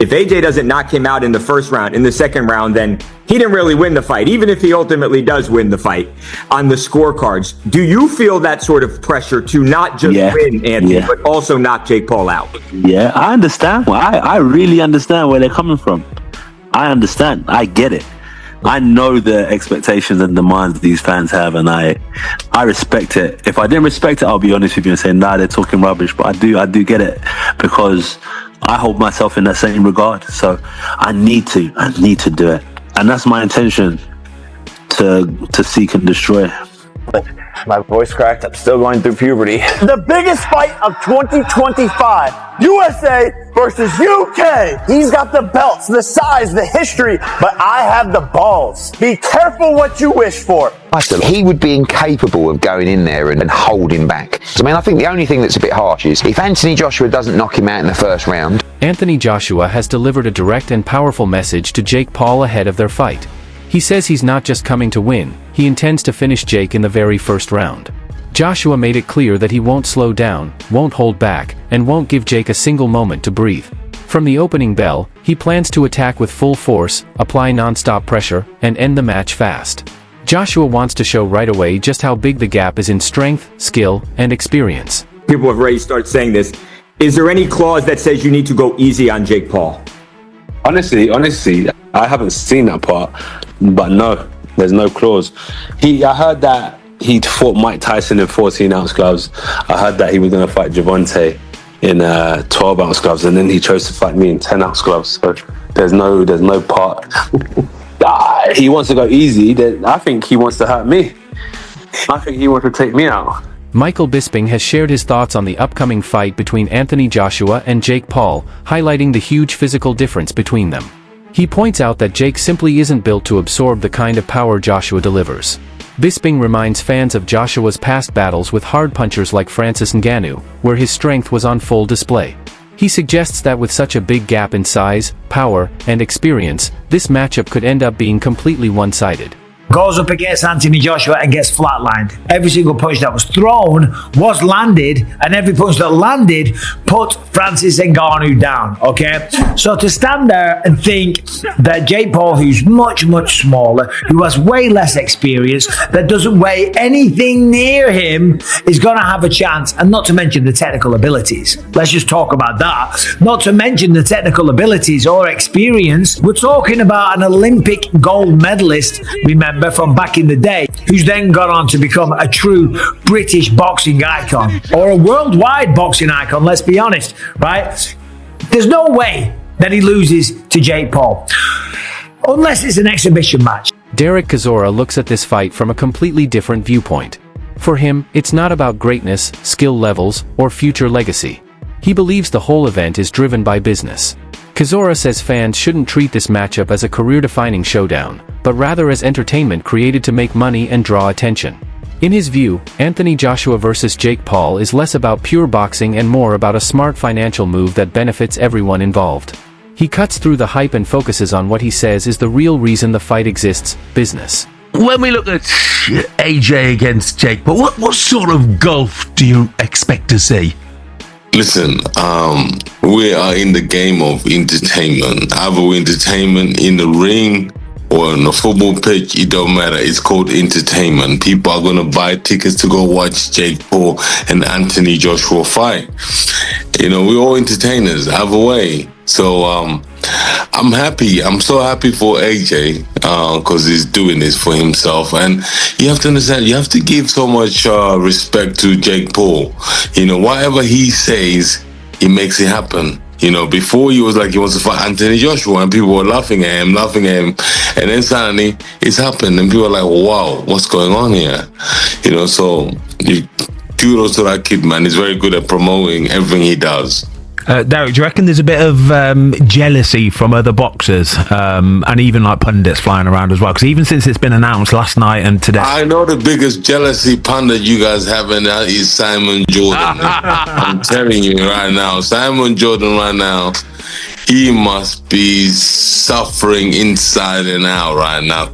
if AJ doesn't knock him out in the first round, in the second round, then he didn't really win the fight, even if he ultimately does win the fight on the scorecards. Do you feel that sort of pressure to not just win, Anthony, but also knock Jake Paul out? Yeah, I understand. I really understand where they're coming from. I understand. I get it. I know the expectations and demands these fans have, and I respect it. If I didn't respect it, I'll be honest with you and say, nah, they're talking rubbish. But I do get it, because I hold myself in that same regard. So I need to do it. And that's my intention, to seek and destroy. My voice cracked. I'm still going through puberty. The biggest fight of 2025. USA versus UK. He's got the belts, the size, the history, but I have the balls. Be careful what you wish for. He would be incapable of going in there and holding back. I mean, I think the only thing that's a bit harsh is if Anthony Joshua doesn't knock him out in the first round. Anthony Joshua has delivered a direct and powerful message to Jake Paul ahead of their fight. He says he's not just coming to win, he intends to finish Jake in the very first round. Joshua made it clear that he won't slow down, won't hold back, and won't give Jake a single moment to breathe. From the opening bell, he plans to attack with full force, apply non-stop pressure, and end the match fast. Joshua wants to show right away just how big the gap is in strength, skill, and experience. People have already started saying this. Is there any clause that says you need to go easy on Jake Paul? Honestly, I haven't seen that part, but no, there's no clause. I heard that he fought Mike Tyson in 14-ounce gloves. I heard that he was going to fight Javante in 12-ounce gloves, and then he chose to fight me in 10-ounce gloves. So there's no part. He wants to go easy. Then I think he wants to hurt me. I think he wants to take me out. Michael Bisping has shared his thoughts on the upcoming fight between Anthony Joshua and Jake Paul, highlighting the huge physical difference between them. He points out that Jake simply isn't built to absorb the kind of power Joshua delivers. Bisping reminds fans of Joshua's past battles with hard punchers like Francis Ngannou, where his strength was on full display. He suggests that with such a big gap in size, power, and experience, this matchup could end up being completely one-sided. Goes up against Anthony Joshua and gets flatlined. Every single punch that was thrown was landed, and every punch that landed put Francis Ngannou down, okay? So to stand there and think that Jake Paul, who's much, much smaller, who has way less experience, that doesn't weigh anything near him, is going to have a chance, and not to mention the technical abilities. Let's just talk about that. Not to mention the technical abilities or experience. We're talking about an Olympic gold medalist, remember, from back in the day, who's then gone on to become a true British boxing icon, or a worldwide boxing icon, let's be honest, right? There's no way that he loses to Jake Paul, unless it's an exhibition match. Derek Chisora looks at this fight from a completely different viewpoint. For him, it's not about greatness, skill levels, or future legacy. He believes the whole event is driven by business. Chisora says fans shouldn't treat this matchup as a career-defining showdown, but rather as entertainment created to make money and draw attention. In his view, Anthony Joshua versus Jake Paul is less about pure boxing and more about a smart financial move that benefits everyone involved. He cuts through the hype and focuses on what he says is the real reason the fight exists: business. When we look at AJ against Jake Paul, what sort of gulf do you expect to see? Listen, we are in the game of entertainment. Either we're entertainment in the ring or on the football pitch, it don't matter. It's called entertainment. People are going to buy tickets to go watch Jake Paul and Anthony Joshua fight. You know, we're all entertainers, either way. So I'm happy. I'm so happy for AJ because he's doing this for himself. And you have to understand, you have to give so much respect to Jake Paul. You know, whatever he says, he makes it happen. You know, before he was like he wants to fight Anthony Joshua and people were laughing at him. And then suddenly it's happened and people are like, wow, what's going on here? You know, so kudos to that kid, man. He's very good at promoting everything he does. Derek, do you reckon there's a bit of jealousy from other boxers and even like pundits flying around as well? Because even since it's been announced last night and today, I know the biggest jealousy pundit you guys have in that is Simon Jordan. I'm telling you right now, Simon Jordan right now, he must be suffering inside and out right now.